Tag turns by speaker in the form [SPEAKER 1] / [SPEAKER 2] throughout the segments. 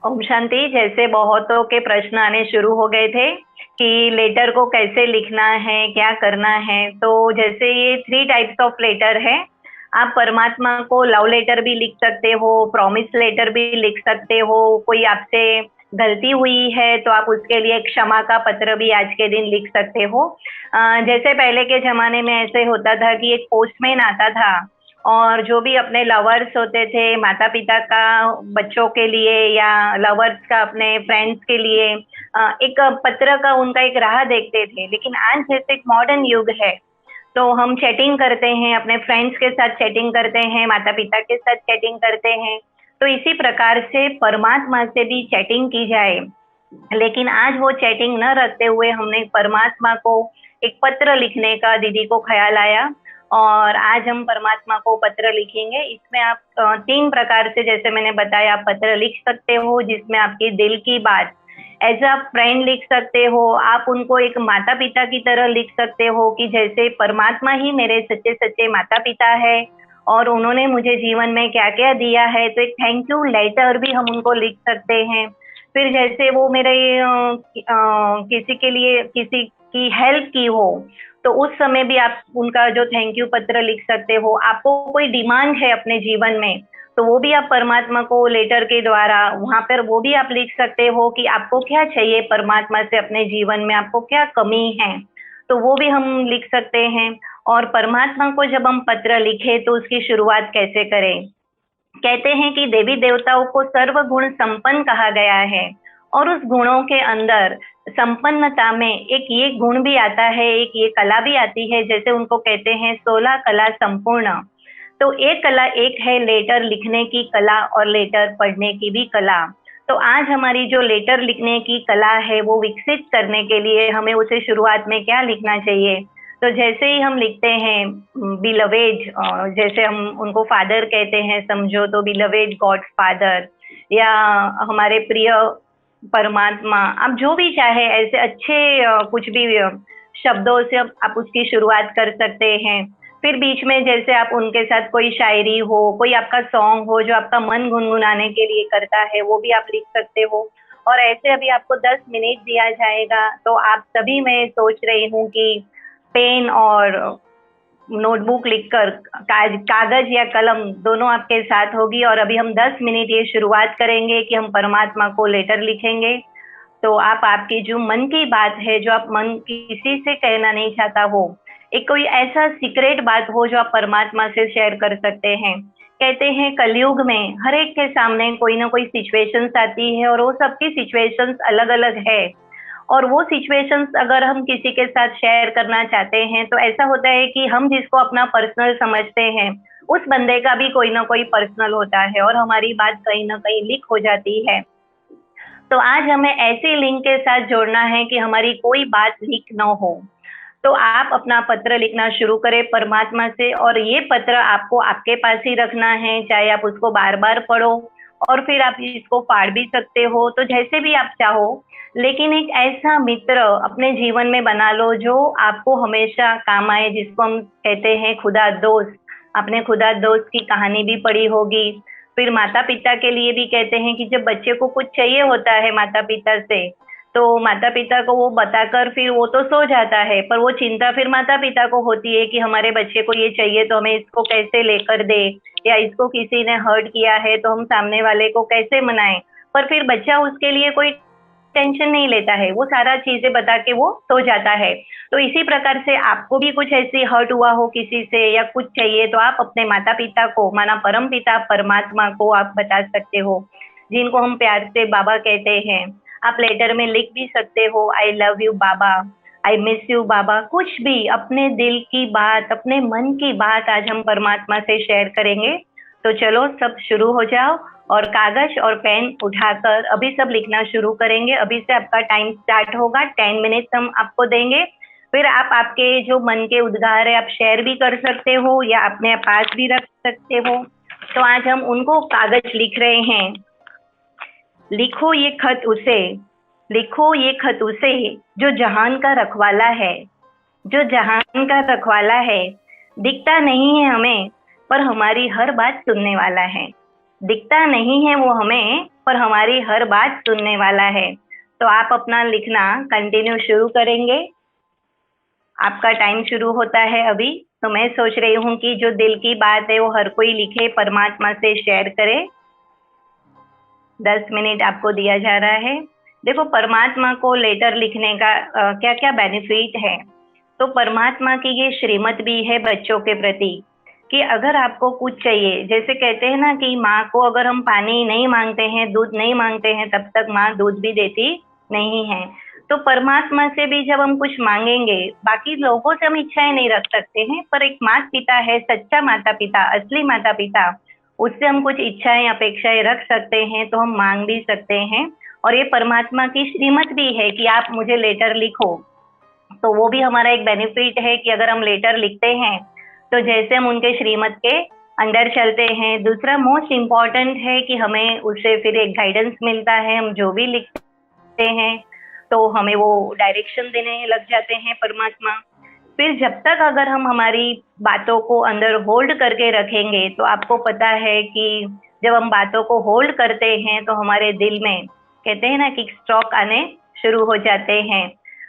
[SPEAKER 1] ओम शांति। जैसे बहुतों के प्रश्न आने शुरू हो गए थे कि लेटर को कैसे लिखना है, क्या करना है। तो जैसे ये थ्री टाइप्स ऑफ लेटर है। आप परमात्मा को लव लेटर भी लिख सकते हो, प्रॉमिस लेटर भी लिख सकते हो। कोई आपसे गलती हुई है तो आप उसके लिए क्षमा का पत्र भी आज के दिन लिख सकते हो। जैसे पहले के जमाने में ऐसे होता था कि एक पोस्टमैन आता था और जो भी अपने लवर्स होते थे, माता पिता का बच्चों के लिए या लवर्स का अपने फ्रेंड्स के लिए एक पत्र का उनका एक राह देखते थे। लेकिन आज जैसे एक मॉडर्न युग है, तो हम चैटिंग करते हैं, अपने फ्रेंड्स के साथ चैटिंग करते हैं, माता पिता के साथ चैटिंग करते हैं। तो इसी प्रकार से परमात्मा से भी चैटिंग की जाए। लेकिन आज वो चैटिंग न रखते हुए हमने परमात्मा को एक पत्र लिखने का दीदी को ख्याल आया। और आज हम परमात्मा को पत्र लिखेंगे। इसमें आप तीन प्रकार से, जैसे मैंने बताया, आप पत्र लिख सकते हो जिसमें आपकी दिल की बात एज अ फ्रेंड लिख सकते हो। आप उनको एक माता पिता की तरह लिख सकते हो कि जैसे परमात्मा ही मेरे सच्चे सच्चे माता पिता है और उन्होंने मुझे जीवन में क्या क्या दिया है। तो एक थैंक यू लेटर भी हम उनको लिख सकते हैं। फिर जैसे वो मेरे किसी के लिए किसी की हेल्प की हो, तो उस समय भी आप उनका जो थैंक यू पत्र लिख सकते हो। आपको कोई डिमांड है अपने जीवन में, तो वो भी आप परमात्मा को लेटर के द्वारा वहां पर वो भी आप लिख सकते हो कि आपको क्या चाहिए परमात्मा से अपने जीवन में, आपको क्या कमी है। तो वो भी हम लिख सकते हैं। और परमात्मा को जब हम पत्र लिखे तो उसकी शुरुआत कैसे करें। कहते हैं कि देवी देवताओं को सर्व गुण संपन्न कहा गया है। और उस गुणों के अंदर संपन्नता में एक ये गुण भी आता है, एक ये कला भी आती है। जैसे उनको कहते हैं 16 कला संपूर्ण। तो एक कला एक है लेटर लिखने की कला और लेटर पढ़ने की भी कला। तो आज हमारी जो लेटर लिखने की कला है वो विकसित करने के लिए हमें उसे शुरुआत में क्या लिखना चाहिए। तो जैसे ही हम लिखते हैं बिलवेड, जैसे हम उनको फादर कहते हैं समझो, तो बिलवेड गॉड फादर, या हमारे प्रिय परमात्मा, आप जो भी चाहे ऐसे अच्छे कुछ भी शब्दों से आप उसकी शुरुआत कर सकते हैं। फिर बीच में जैसे आप उनके साथ कोई शायरी हो, कोई आपका सॉन्ग हो जो आपका मन गुनगुनाने के लिए करता है, वो भी आप लिख सकते हो। और ऐसे अभी आपको 10 मिनट दिया जाएगा, तो आप सभी, मैं सोच रही हूँ कि पेन और नोटबुक लिखकर, कागज या कलम दोनों आपके साथ होगी। और अभी हम 10 मिनट ये शुरुआत करेंगे कि हम परमात्मा को लेटर लिखेंगे। तो आप आपकी जो मन की बात है, जो आप मन किसी से कहना नहीं चाहता हो, एक कोई ऐसा सीक्रेट बात हो जो आप परमात्मा से शेयर कर सकते हैं। कहते हैं कलयुग में हर एक के सामने कोई ना कोई सिचुएशंस आती है और वो सबकी सिचुएशंस अलग अलग है। और वो सिचुएशंस अगर हम किसी के साथ शेयर करना चाहते हैं तो ऐसा होता है कि हम जिसको अपना पर्सनल समझते हैं उस बंदे का भी कोई ना कोई पर्सनल होता है और हमारी बात कहीं ना कहीं लीक हो जाती है। तो आज हमें ऐसे लिंक के साथ जोड़ना है कि हमारी कोई बात लीक ना हो। तो आप अपना पत्र लिखना शुरू करें परमात्मा से, और ये पत्र आपको आपके पास ही रखना है, चाहे आप उसको बार बार पढ़ो और फिर आप इसको फाड़ भी सकते हो, तो जैसे भी आप चाहो। लेकिन एक ऐसा मित्र अपने जीवन में बना लो जो आपको हमेशा काम आए, जिसको हम कहते हैं खुदा दोस्त। आपने खुदा दोस्त की कहानी भी पढ़ी होगी। फिर माता पिता के लिए भी कहते हैं कि जब बच्चे को कुछ चाहिए होता है माता पिता से, तो माता पिता को वो बताकर फिर वो तो सो जाता है, पर वो चिंता फिर माता पिता को होती है कि हमारे बच्चे को ये चाहिए तो हमें इसको कैसे लेकर दे, या इसको किसी ने हर्ट किया है तो हम सामने वाले को कैसे मनाएं। पर फिर बच्चा उसके लिए कोई टेंशन नहीं लेता है, वो सारा चीजें बता के वो सो जाता है। तो इसी प्रकार से आपको भी कुछ ऐसी हर्ट हुआ हो किसी से या कुछ चाहिए, तो आप अपने माता पिता को, माना परम पिता परमात्मा को आप बता सकते हो, जिनको हम प्यार से बाबा कहते हैं। आप लेटर में लिख भी सकते हो, आई लव यू बाबा, आई मिस यू बाबा। कुछ भी अपने दिल की बात, अपने मन की बात आज हम परमात्मा से शेयर करेंगे। तो चलो सब शुरू हो जाओ, और कागज और पेन उठाकर अभी सब लिखना शुरू करेंगे। अभी से आपका टाइम स्टार्ट होगा, 10 मिनट हम आपको देंगे। फिर आप आपके जो मन के उद्गार है आप शेयर भी कर सकते हो या अपने पास भी रख सकते हो। तो आज हम उनको कागज लिख रहे हैं। लिखो ये खत उसे, लिखो ये खत उसे जो जहान का रखवाला है, जो जहान का रखवाला है। दिखता नहीं है हमें पर हमारी हर बात सुनने वाला है। दिखता नहीं है वो हमें, पर हमारी हर बात सुनने वाला है। तो आप अपना लिखना कंटिन्यू शुरू करेंगे। आपका टाइम शुरू होता है अभी। तो मैं सोच रही हूँ कि जो दिल की बात है वो हर कोई लिखे, परमात्मा से शेयर करे। 10 मिनट आपको दिया जा रहा है। देखो, परमात्मा को लेटर लिखने का क्या क्या बेनिफिट है। तो परमात्मा की ये श्रीमत भी है बच्चों के प्रति कि अगर आपको कुछ चाहिए, जैसे कहते हैं ना कि माँ को अगर हम पानी नहीं मांगते हैं, दूध नहीं मांगते हैं, तब तक माँ दूध भी देती नहीं है। तो परमात्मा से भी जब हम कुछ मांगेंगे, बाकी लोगों से हम इच्छाएं नहीं रख सकते हैं, पर एक माता पिता है, सच्चा माता पिता, असली माता पिता, उससे हम कुछ इच्छाएं अपेक्षाएं रख सकते हैं, तो हम मांग भी सकते हैं। और ये परमात्मा की श्रीमत भी है कि आप मुझे लेटर लिखो। तो वो भी हमारा एक बेनिफिट है कि अगर हम लेटर लिखते हैं तो जैसे हम उनके श्रीमत के अंडर चलते हैं। दूसरा मोस्ट इम्पॉर्टेंट है कि हमें उससे फिर एक गाइडेंस मिलता है। हम जो भी लिखते हैं तो हमें वो डायरेक्शन देने लग जाते हैं परमात्मा। फिर जब तक अगर हम हमारी बातों को अंदर होल्ड करके रखेंगे, तो आपको पता है कि जब हम बातों को होल्ड करते हैं तो हमारे दिल में कहते हैं ना कि स्ट्रोक आने शुरू हो जाते हैं।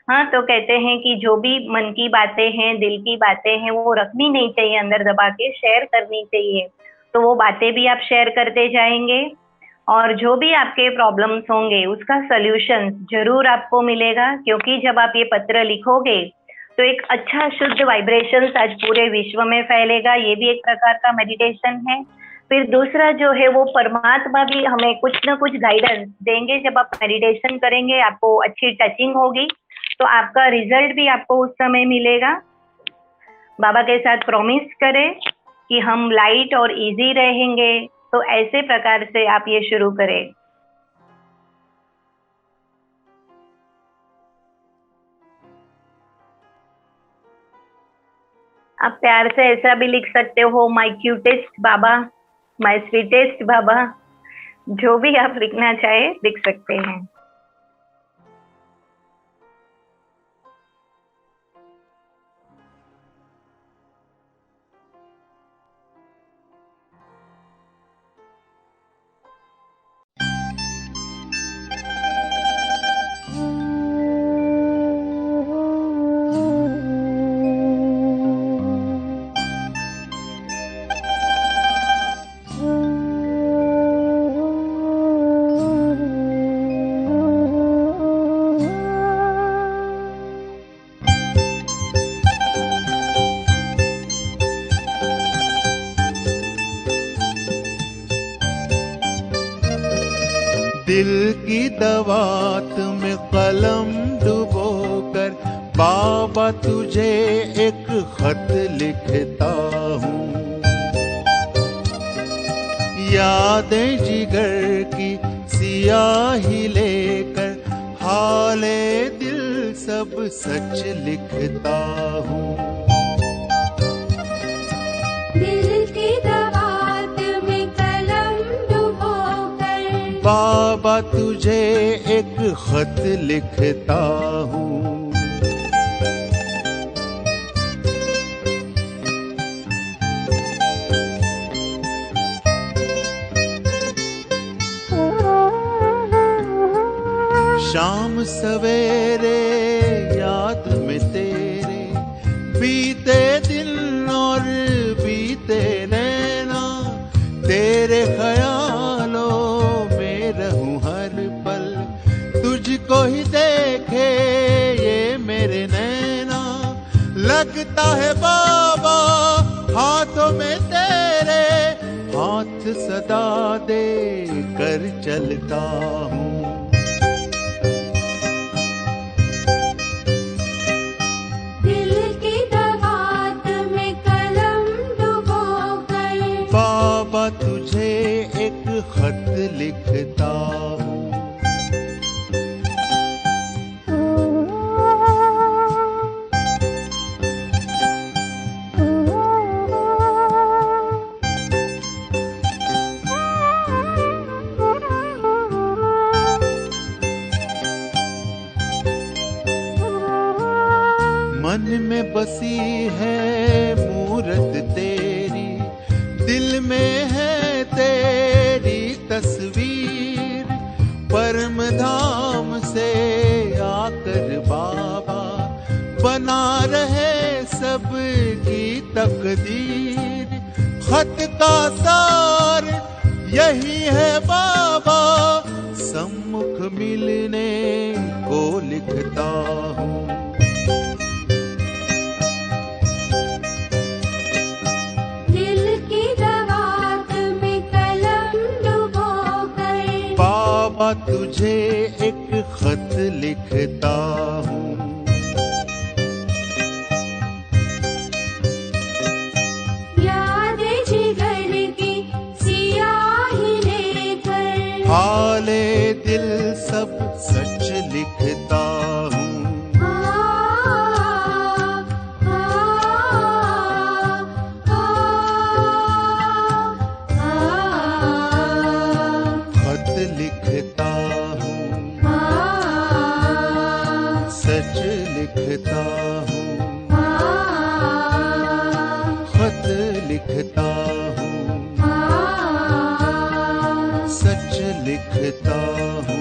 [SPEAKER 1] हाँ, तो कहते हैं कि जो भी मन की बातें हैं, दिल की बातें हैं, वो रखनी नहीं चाहिए अंदर दबा के, शेयर करनी चाहिए। तो वो बातें भी आप शेयर करते जाएंगे और जो भी आपके प्रॉब्लम्स होंगे उसका सॉल्यूशन जरूर आपको मिलेगा। क्योंकि जब आप ये पत्र लिखोगे तो एक अच्छा शुद्ध वाइब्रेशन आज पूरे विश्व में फैलेगा। ये भी एक प्रकार का मेडिटेशन है। फिर दूसरा जो है वो परमात्मा भी हमें कुछ ना कुछ गाइडेंस देंगे। जब आप मेडिटेशन करेंगे, आपको अच्छी टचिंग होगी, तो आपका रिजल्ट भी आपको उस समय मिलेगा। बाबा के साथ प्रॉमिस करें कि हम लाइट और इजी रहेंगे। तो ऐसे प्रकार से आप ये शुरू करें। आप प्यार से ऐसा भी लिख सकते हो, माय क्यूटेस्ट बाबा, माय स्वीटेस्ट बाबा। जो भी आप लिखना चाहे लिख सकते हैं।
[SPEAKER 2] दिल की दवात में कलम डुबोकर बाबा तुझे एक खत लिखता हूँ। यादें जिगर की सियाही लेकर हाले दिल सब सच लिखता हूँ। बाबा तुझे एक खत लिखता हूँ। शाम सवेरे याद में तेरे बीते दिन और बीते नैना, तेरे ख्यालों रहूं हर पल, तुझको ही देखे ये मेरे नैना। लगता है बाबा हाथों में तेरे, हाथ सदा दे कर चलता हूँ।
[SPEAKER 3] दिल की दवात में कलम डुबोकर
[SPEAKER 2] बाबा तुझे एक खत लिखता हूँ। मन में बसी है मूरत तेरी, दिल में है तेरी बना रहे सबकी तकदीर। खत का सार यही है बाबा, सम्मुख मिलने को लिखता हूँ।
[SPEAKER 3] दिल की दवात में कलम डुबोकर
[SPEAKER 2] बाबा तुझे एक खत लिखता हूँ।
[SPEAKER 3] याद जिगर की सियाही लेकर
[SPEAKER 2] हाले दिल सब सच लिखता हूँ। खत लिखता हूँ, सच लिखता हूँ। खत लिखता हूँ, सच लिखता हूँ।